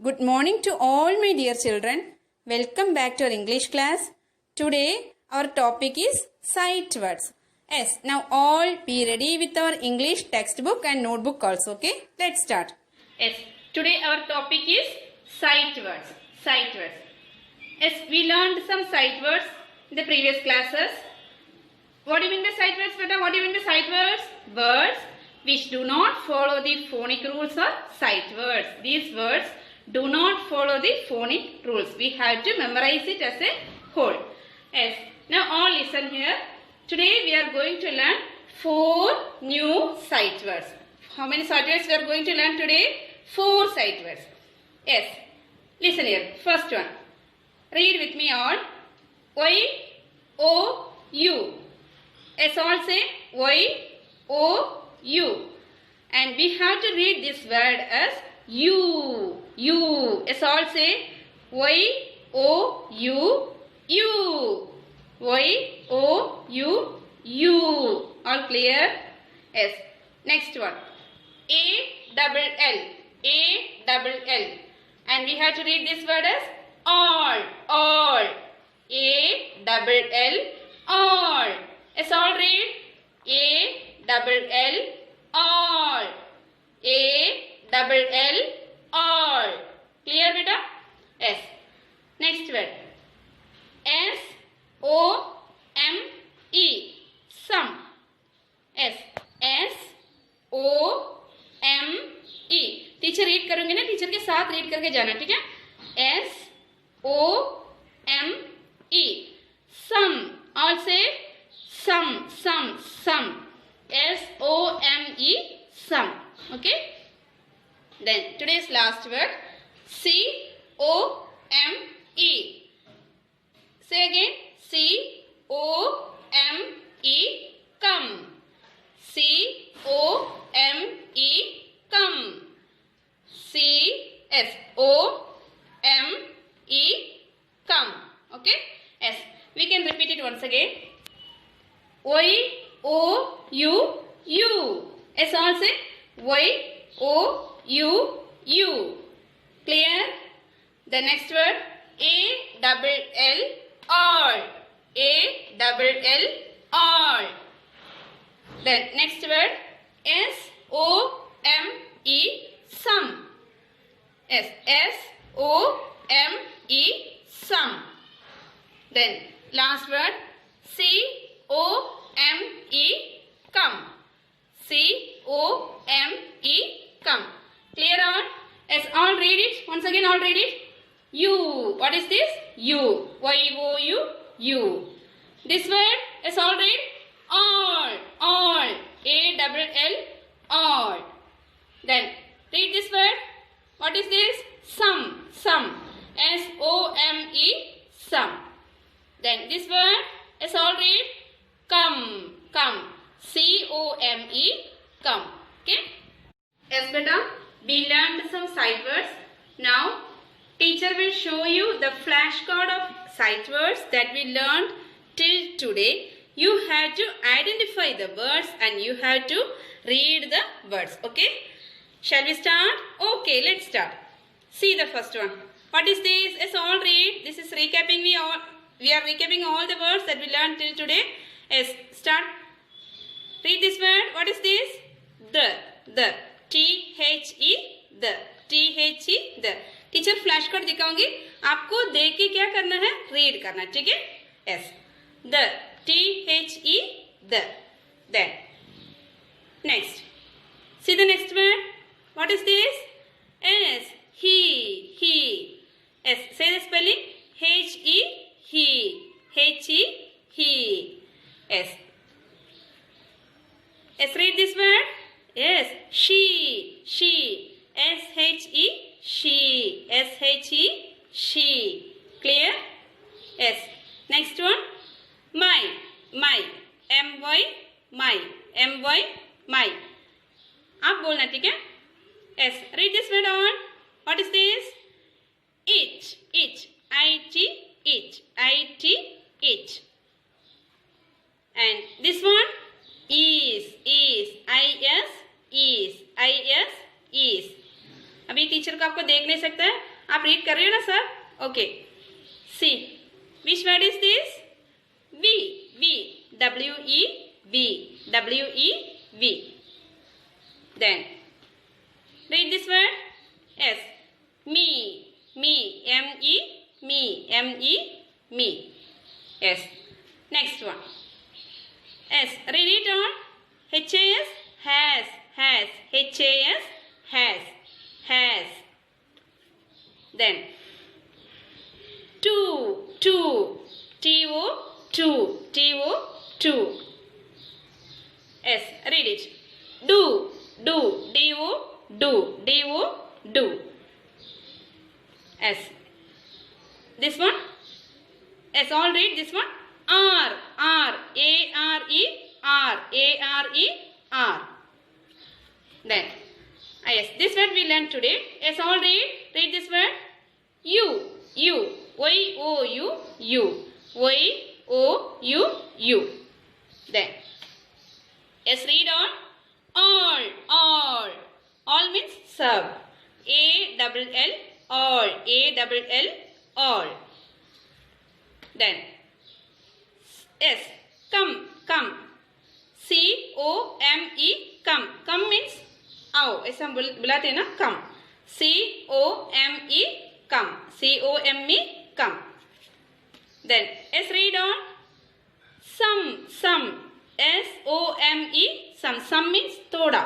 Good morning to all my dear children. Welcome back to our English class. Today our topic is sight words. Yes, now all be ready with our English textbook and notebook also. Okay, let's start. Yes, today our topic is sight words. Sight words. Yes, we learned some sight words in the previous classes. What do you mean by sight words, beta? What do you mean by sight words? Words which do not follow the phonic rules are sight words. These words do not follow the phonic rules. We have to memorize it as a whole. Yes. Now all listen here. Today we are going to learn 4 new sight words. How many sight words we are going to learn today? 4 sight words. Yes. Listen here. First one. Read with me all. Y-O-U. Yes, all say Y-O-U. And we have to read this word as U. U. Yes, all say Y-O-U. U. Y-O-U. U. All clear? Yes. Next one. A-double-L. A-double-L. And we have to read this word as all. All. A-double-L. All. Yes, all read. A-double-L. All. A-double-L. All. Clear, beta? Yes. Next word. S-O-M-E. Some. S. S-O-M-E. Teacher read करूंगी ना, teacher के साथ read करके जाना, ठीक है? S-O-M-E. Some. All say some. Some. Some. S-O-M-E. Some. Okay? Then today's last word. C-O-M-E. Say again. C-O-M-E. Come. C-O-M-E. Come. C-S-O-M-E. Come. Okay? Yes. We can repeat it once again. Y-O-U-U. Yes, all say Y-O-U-U. Clear? The next word. A-double-L. All. A-double-L. All. Then next word. S-O-M-E. Some. Yes. S-O-M-E. Some. Then last word. C-O-M-E. Come. C-O-M-E. Come. Clear all? Yes, all read it. Once again, all read it. U. What is this? U. Y-O-U. U. This word, yes, all read. All. All. A-double-L. All. Then, read this word. What is this? Some. Some. S-O-M-E. Some. Then, this word, yes, all read. Come. Come. C-O-M-E. Come. Okay? Yes, beta. We learned some sight words. Now, teacher will show you the flashcard of sight words that we learned till today. You have to identify the words and you have to read the words. Okay? Shall we start? Okay, let's start. See the first one. What is this? Yes, all read. This is recapping we are recapping all the words that we learned till today. Yes, start. Read this word. What is this? The. T-H-E. The. T-H-E. The. Teacher flash card दिखाऊंगी, आपको देख के क्या करना है? Read करना, ठीक है? Yes. The. T-H-E. The. Then. Next. See the next word. What is this? Yes. He. He. Yes. Say the spelling. H-E. He. H-E. He. Yes. Yes. Read this word. Yes. She. She. S-H-E. She. S-H-E. She. Clear? Yes. Next one. My. My. M-Y. My. M-Y. My. आप बोलना, ठीक है? Yes. Read this word on. What is this? It. It. I-T. It. I-T. It. And this one. Is. Is. I-S. Is. I-S. Is. अभी teacher को आपको देख नहीं सकता है, आप रीड कर रहे हो ना sir? Okay, see which word is this? We, we, W-E-V, W-E-V. Then read this word. S, me, me, M-E, me, M-E, me. Yes. Next one. S, read it on. H-A-S, has, H-A-S, has. Then two, T-O, two. S, read it. Do, D-O, do. S. This one? S, all read this one. R, A-R-E, R. Then, yes, this word we learned today. Yes, all read this word. You, Y-O-U, Y-O-U. Then, yes, read on. All means serve. A-double-L, all, A-double-L, all. Then, yes, come. C-O-M-E, come means आओ, ऐसा हम बुलाते हैं ना, come. C-O-M-E, come. C-O-M-E, come. Then, let's read on. Some. S-O-M-E, some means thoda.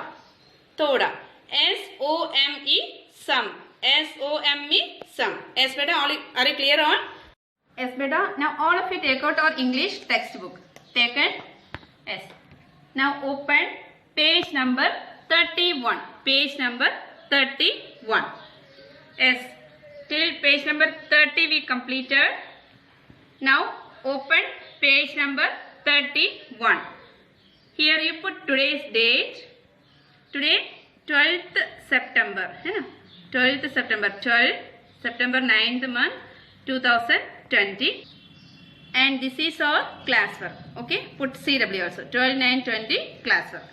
S-O-M-E, some. S-O-M-E, some. Yes, beta, are you clear on? Yes, beta. Now all of you take out our English textbook. Taken? Yes. Now open page number 31. Page number 31. Yes. Till page number 30 we completed. Now open page number 31. Here you put today's date. Today 12th September. 12th September 9th month 2020. And this is our classwork. Okay, put CW also. 12, 9, 20 classwork.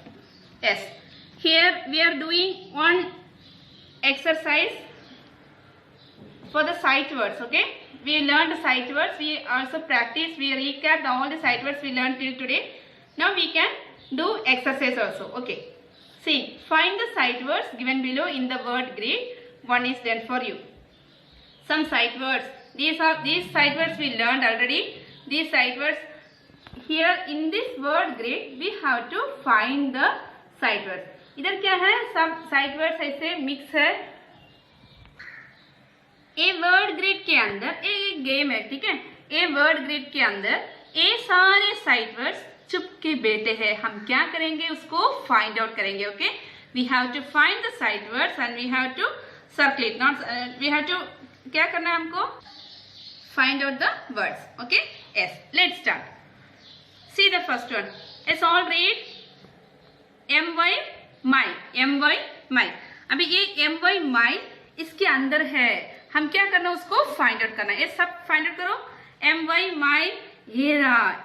Yes. Here we are doing one exercise for the sight words. Okay, we learned sight words. We also practiced. We recapped all the sight words we learned till today. Now we can do exercise also. Okay. See, find the sight words given below in the word grid. One is done for you. Some sight words. These sight words we learned already. These sight words, here in this word grid we have to find the sight words. इधर क्या है, सब sight words ऐसे mix है. A word grid के अंदर एक game है, ठीक है. ए वर्ड ग्रिड के अंदर ये सारे sight words चुपके बैठे हैं. हम क्या करेंगे, उसको फाइंड आउट करेंगे. Okay, we have to find the sight words and we have to circle it. Not we have to क्या करना है हमको, find out the words. Okay, yes, let's start. See the first one. Let's all read. my. अभी ये my इसके अंदर है. हम क्या करना, उसको फाइंड आउट करना है. ये सब फाइंड आउट करो. my, ये रहा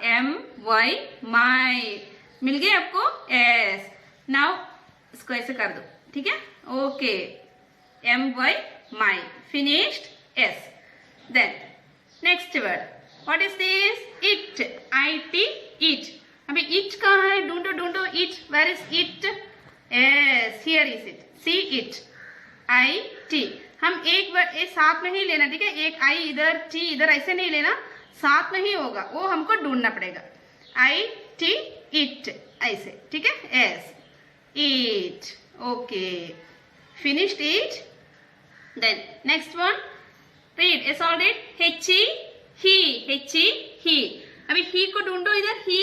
my. मिल गए आपको? yes. now इसको ऐसे कर दो, ठीक है. okay, my finished. yes. then next word. What is this? It. It. अभी it कहाँ है? ढूंढो it. Where is it? Yes, here is it. See it. I-T. हम एक बार ये साथ में ही लेना, ठीक है. एक I इधर, T इधर, ऐसे नहीं लेना, साथ में ही होगा, वो हमको ढूंढना पड़ेगा. I-T, it, ऐसे, ठीक है. yes. It. okay. finished it. then next one. read. yes, all read. He. अभी he को ढूंढो इधर. he.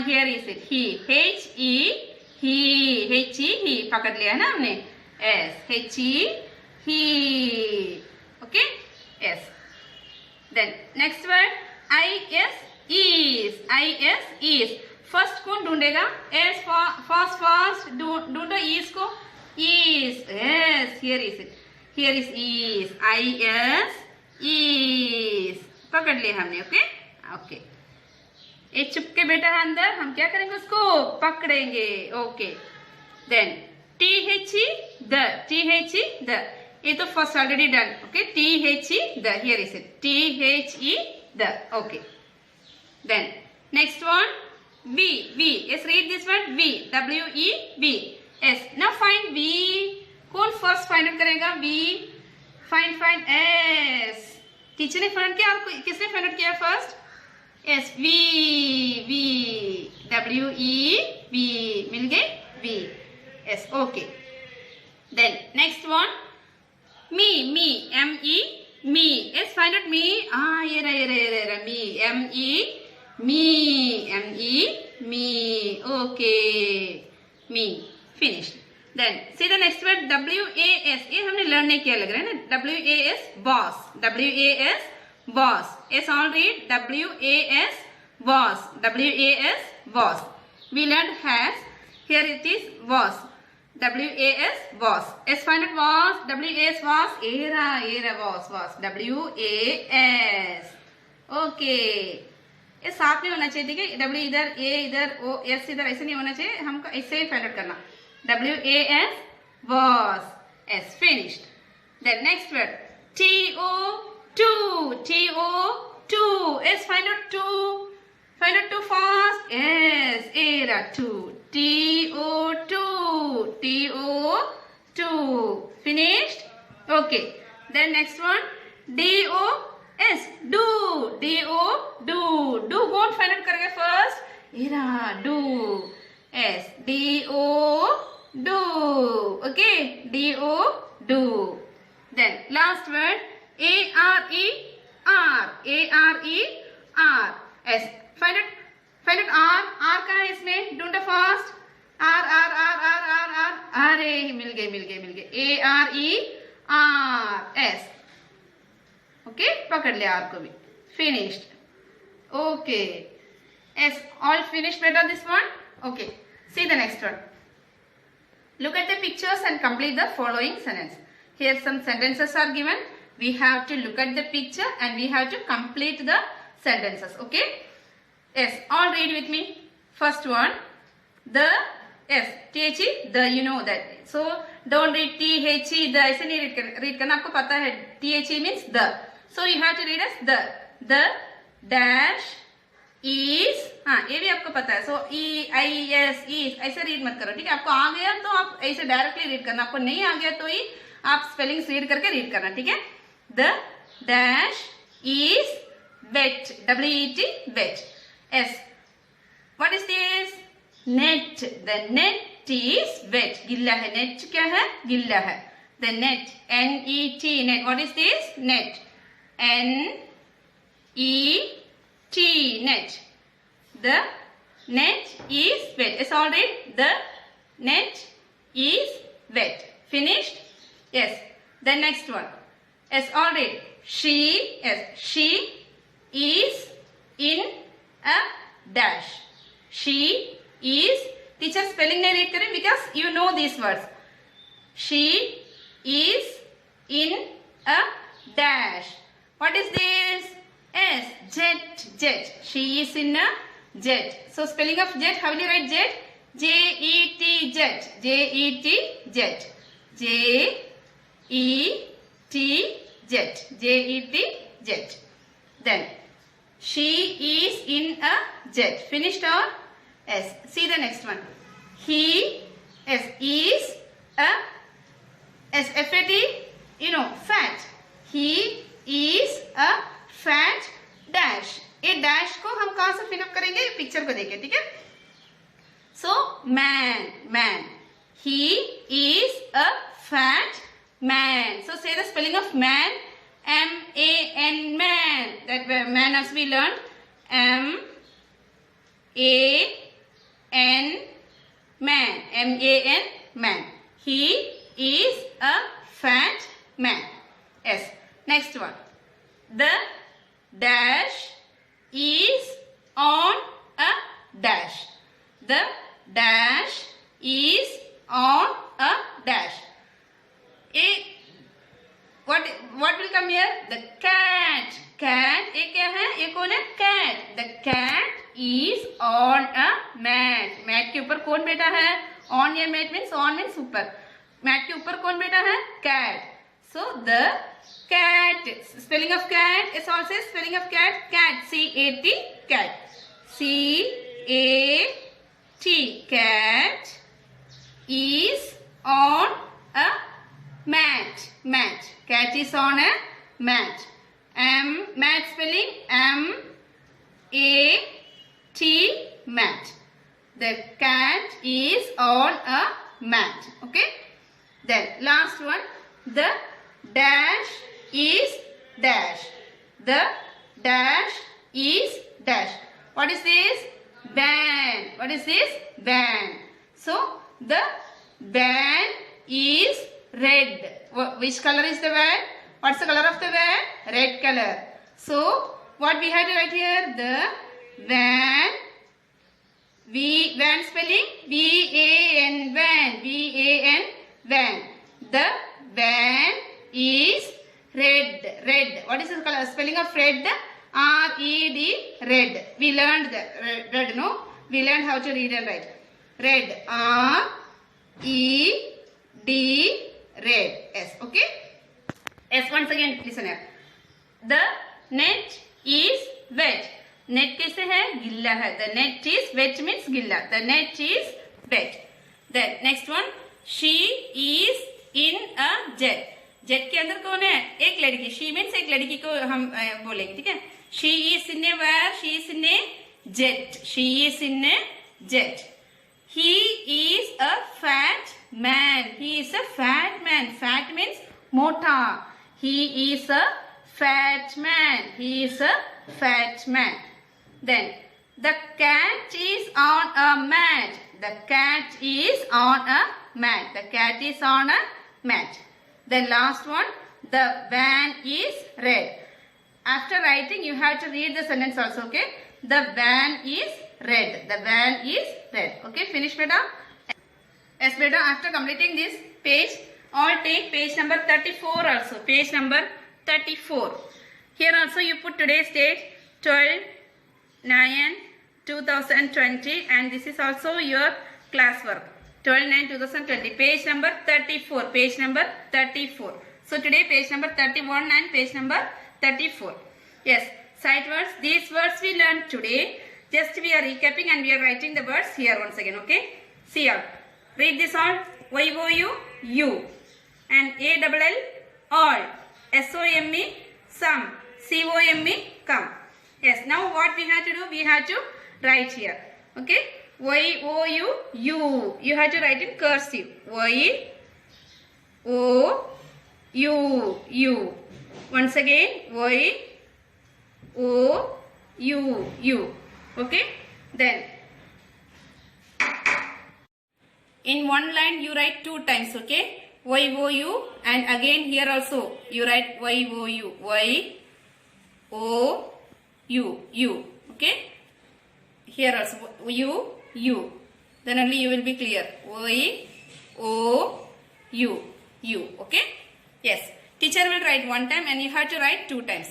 here is it. he पकड़ लिया ना हमने. yes. he. okay. yes. then next word. is. first कौन ढूंढेगा? s. fast ढूंढो is को. is. yes, here is it. here is is. पकड़ लिया हमने. ओके. ये चुपके बैठा है अंदर, हम क्या करेंगे, उसको पकड़ेंगे. Okay. then T. T-H-E, the. T-H-E, the. ये तो first already done. Okay. T-H-E, the. Here is it. T-H-E, the. Okay. Then next one, V. V. Yes, read this word. V. W-E, V. Yes. Now find V. कौन first find out करेगा? V. Find S. Teacher ने find किया और किसने find out किया first? Yes. V. V. W-E, V. मिल गए? V. Yes. Okay. Then next one, me. M-E, me. Yes, find out me. ये रहा me. M-E, me. M-E, me. Okay. Me. Finished. Then see the next word, W-A-S. ये हमने learn नहीं किया लग रहा है ना? W-A-S, boss. W-A-S, boss. Yes, all read. W-A-S, boss. W-A-S, boss. We learned has. Here it is was. W-A-S, was. S find it was. W-A-S was. Era was. W-A-S. Okay. ये साथ में होना चाहिए, ठीक है? W इधर, A इधर, O S इधर, ऐसे नहीं होना चाहिए. हमको ऐसे ही फाइंड आउट करना. W-A-S, was. S finished. Then next word, T-O-2. T-O-2. S find out two. Find out two fast. Yes, era two. T-O-2. T-O-2. Finished? Okay. Then next one, D-O-S. Do. D-O-Do. Do. कौन find out करेगा first? Era. Do. S. D-O-Do. Okay. D-O-Do. Then last word, A-R-E-R. A-R-E-R. S. Find it R. R कहाँ है इसमें? ढूंढो fast. R. अरे मिल गए. A-R-E-R. S. Okay, पकड़ ले R को भी. Finished. Okay. S. All finished better this one? Okay. See the next one. Look at the pictures and complete the following sentence. Here some sentences are given. We have to look at the picture and we have to complete the sentences. Okay? Yes, all read with me. First one, the, yes, T-H-E, the, you know that. So, don't read T-H-E, the, ऐसे नहीं read करना, आपको पता है, T-H-E means the. So, you have to read as the dash is, हाँ, ये भी आपको पता है. So, E-I-S, is, ऐसे read मत करो, ठीक है? आपको आ गया तो आप ऐसे directly read करना, आपको नहीं आ गया तो ही आप spellings read करके read करना, ठीक है? The dash is wet, W-E-T, wet. S. What is this? Net. The net is wet. गिल्ला है. Net क्या है? गिल्ला है. The net. N-E-T. Net. What is this? Net. N-E-T. Net. The net is wet. It's all right. The net is wet. Finished? Yes. The next one. Yes, all right. She. Yes. She is in a dash. She is, teacher spelling नहीं read करें because you know these words. She is in a dash. What is this? S. Jet. She is in a jet. So spelling of jet, how will you write jet? J-E-T, jet. J-E-T, jet. J-E-T, jet. J-E-T, jet. Then she is in a jet. Finished or? Yes. See the next one. He is a F-A-T, you know, fat. He is a fat dash. ये dash को हम कहाँ से fill up करेंगे? Picture को देखें, ठीक है? So man. He is a fat man. So say the spelling of man. M-A-N, man. That man as we learned. M-A-N, man. M-A-N, man. He is a fat man. Yes. Next one. The dash is on a dash. The dash is on a dash. What will come here? The cat. Cat. ये क्या है? ये कौन है? Cat. The cat is on a mat. Mat के ऊपर कौन बैठा है? ऑन या मैट मीन्स ऊपर, मैट के ऊपर कौन बैठा है? Cat. So the cat. Spelling of cat is also spelling of cat. Cat, CAT, cat. CAT, cat is on a mat. Mat. Cat is on a mat. Mat spelling MAT, mat. The cat is on a mat. Okay. Then last one, the dash is dash. The dash is dash. What is this? Van. What is this? Van. So the van is red. Which color is the van? What's the color of the van? Red color. So what we have to write here? The van. Van spelling VAN, van. VAN, van. The van is red. Red. What is the color? Spelling of red? RED, red. We learned the red, no? We learned how to read and write. Red. RED, red. Yes, okay? Yes, once again, listen here. The net is wet. Net कैसे है? गिल्ला है. The net is wet means गिल्ला. The net is wet. Then next one, she is in a jet. Jet के अंदर कौन है? एक लड़की. शी मीन्स एक लड़की को हम बोलेंगे, ठीक है? She is in a where? She is in a jet. She is in a jet. He is a fat man. He is a fat man. Fat means मोटा. He is a fat man. He is a fat man. Then the cat is on a mat. The cat is on a mat. The cat is on a mat. The last one, the van is red. After writing, you have to read the sentence also, okay? The van is red. The van is red. Okay, finish, beta? Yes, beta, after completing this page, all take page number 34 also. Page number 34. Here also you put today's date, 12/9/2020, and this is also your classwork. 12/9/2020, page number 34, page number 34. So today page number 31 and page number 34. Yes, sight words, these words we learned today. Just we are recapping and we are writing the words here once again, okay? See out. Read this all. YOU, you. And ALL, all. SOME, some. COME, come. Yes, now what we have to do? We have to write here, okay? YOU, you. You have to write in cursive. YOU, you. Once again, YOU, you. Okay? Then, in one line you write 2 times, okay? YOU, and again here also you write YOU. YOU, you. Okay? Here also, you. Then only you will be clear. YOU, you. Okay? Yes. Teacher will write 1 time and you have to write 2 times.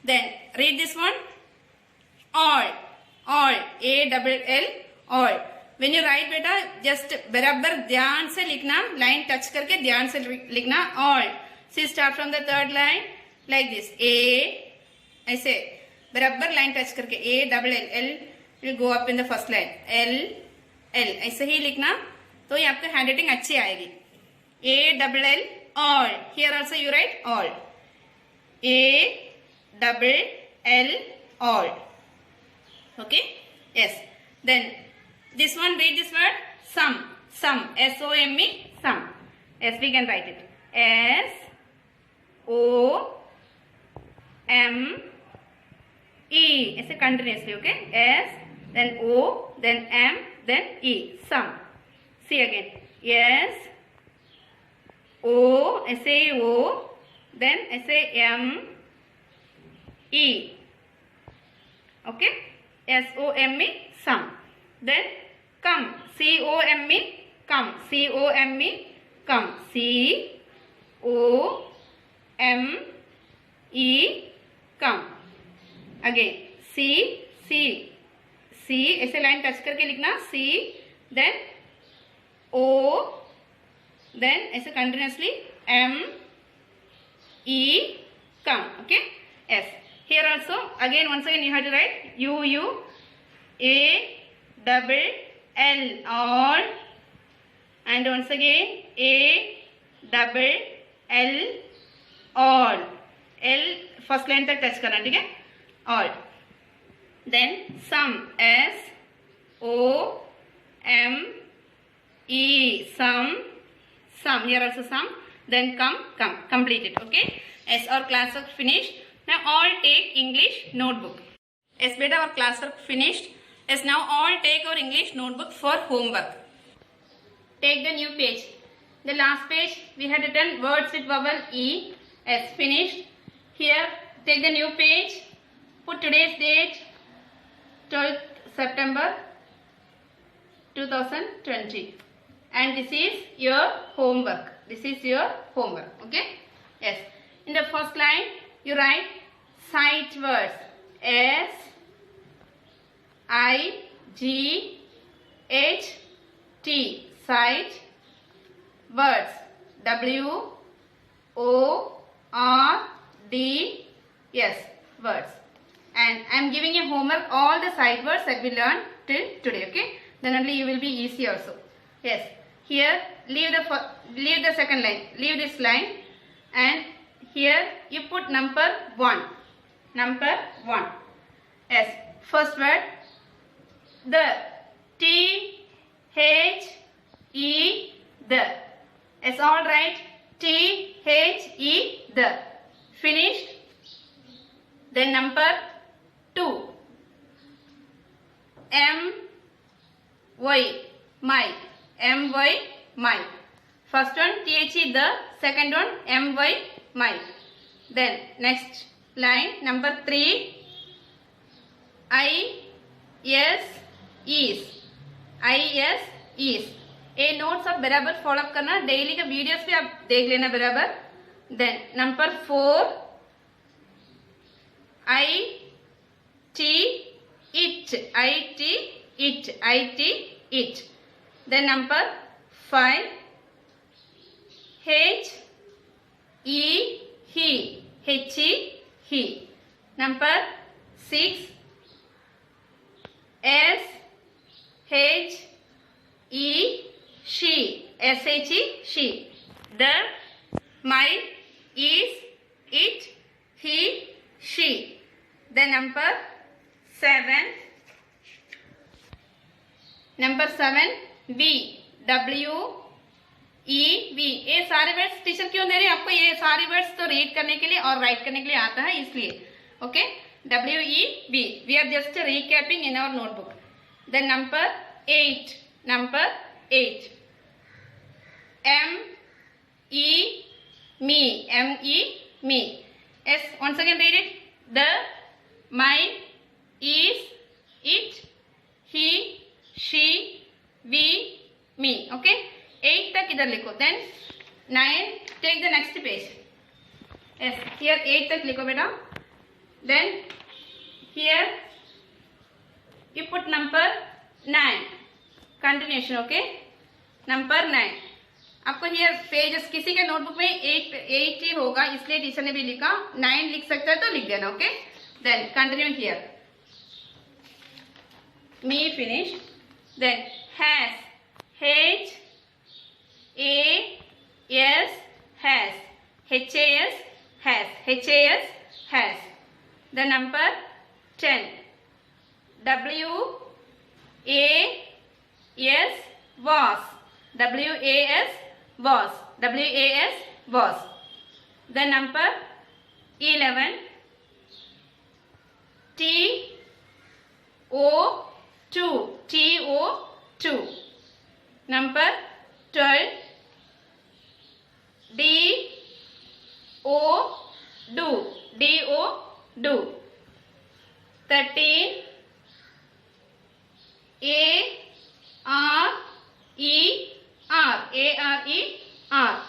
Then read this one. All. ALL, all. When you write beta, just बराबर ध्यान से लिखना, line touch करके ध्यान से लिखना. All. See, start from the 3rd line like this. A, ऐसे बराबर line touch करके ALL will go up in the first line. L, ऐसे ही लिखना तो ये आपका handwriting अच्छी आएगी. ALL, all. Here also you write all. ALL, all. Okay? Yes. Then this one, read this word. Some. SOME, some. Yes, we can write it. SOME. It's a continuously, okay? S, then O, then M, then E. Some. See again. Yes. O, SAO, then SAM, E. Okay? SOME, some. Then come. COME, come. COME, come. COME, come. Again. C, ऐसे line touch करके लिखना. C, then O, then I say continuously M, E, come. Okay. Yes. Here also again once again you have to write U, U, A, double L, all, and once again A, double L, all. L first line तक touch करना, ठीक है? All. Then some, S, O, M, E, some, here also some. Then come, complete it. Okay. Yes, our class work finished. Now all take English notebook. Yes, beta, our class work finished. Yes, now all take our English notebook for homework. Take the new page. The last page we had written words with vowel E. Yes, finished. Here take the new page. Put today's date, 12th September 2020. And this is your homework. This is your homework. Okay. Yes. In the first line you write sight words. S, I, G, H, T. Sight words. W, O, R, D, S. Words. And I am giving you homework all the sight words that we learned till today. Okay. Then only you will be easy also. Yes. Here leave the second line. Leave this line. And here you put number 1. Number 1. Yes. First word. The. T, H, E, the. It's all right. T, H, E, the. Finished. Then number 2. M, Y, my. M, Y, my. First one T-H-E, the. Second one M, Y, my. Then next line number 3. I, S, is. I, S, is. ये notes आप बराबर follow up करना, daily के videos भी आप देख लेना बराबर. Then number 4. I, T, it. I, T, it. I, T, it. Then number 5. H, E, he. H, E, he. Number 6. S, H, E, she. S, H, E, she. The, my, is, it, he, she. Then number 7. Number 7. V. W, E, V. ये सारे words teacher क्यों दे रहे हैं आपको? ये सारे words तो read करने के लिए और राइट करने के लिए आता है, इसलिए. Okay. W, E, V. We are just recapping in our notebook. Then number 8. Number 8. M, E, me. M, E, me. Yes, once again read it. The, my, is, it, he, she, we, me. Okay. 8 तक इधर लिखो. Then 9. Take the next page. Yes, here 8 तक लिखो बेटा. Then here you put number 9. Continuation. Okay. Number 9. आपको here pages किसी के notebook में 8 ही होगा, इसलिए टीचर ने भी लिखा. 9 लिख सकता है तो लिख देना. Okay. Then continue here. Me finish. Then has. H, A, S, has. H, A, S, has. H, A, S, has. The number 10. W, A, S, was. W, A, S, was. W, A, S, was. The number 11. T, O, 2. T, O, 2. Number 12. D, O, do. D, O, do. 13. A, R, E, R. A, R, E, R.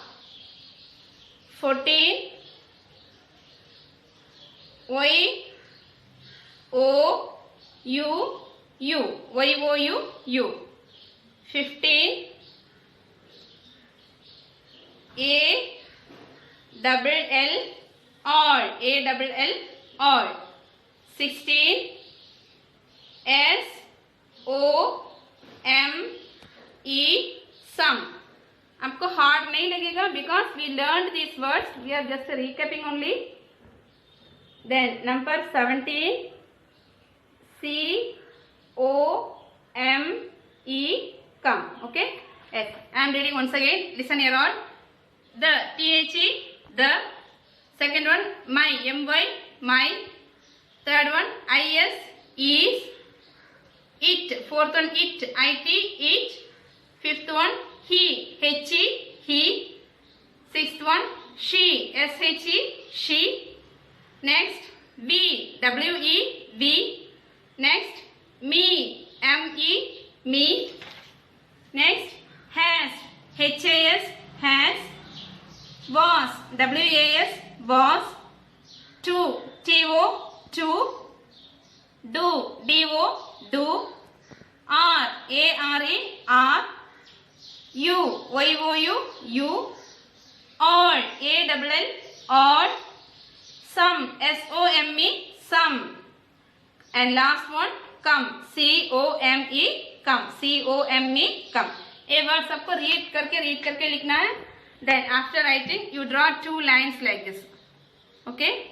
14. Y, O, U, U. Y, O, U, U. 15. A double L all. A double L all. 16 S O M E sum. आपको hard नहीं लगेगा because we learned these words. We are just recapping only. Then number 17 C O M E come. Okay. Yes. I am reading once again. Listen here all. The THE the. Second one my MY my. Third one IS is. It. Fourth one it IT it. Fifth one he he. Sixth one she SHE she. Next we we. Next me me. Next has has. Was was. To to. Do do. Are. You you. All all. Some some. And last one come come come. ये words आपको read करके लिखना है. Then after writing you draw 2 lines like this. Okay.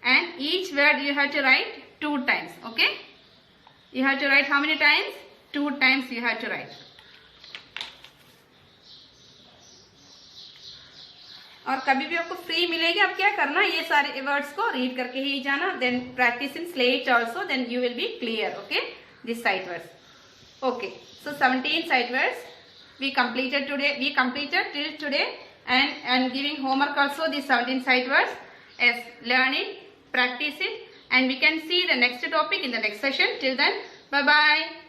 And each word you have to write 2 times. Okay. You have to write how many times? 2 times you have to write. और कभी भी आपको free मिलेगी आप क्या करना ये सारे वर्ड्स को रीड करके ही जाना. Then practice in slate also. Then you will be clear. Okay. This sight words. Okay, so 17 sight words we completed today. We completed till today, and giving homework also these 17 sight words. As learn it, practice it, and we can see the next topic in the next session. Till then, bye bye.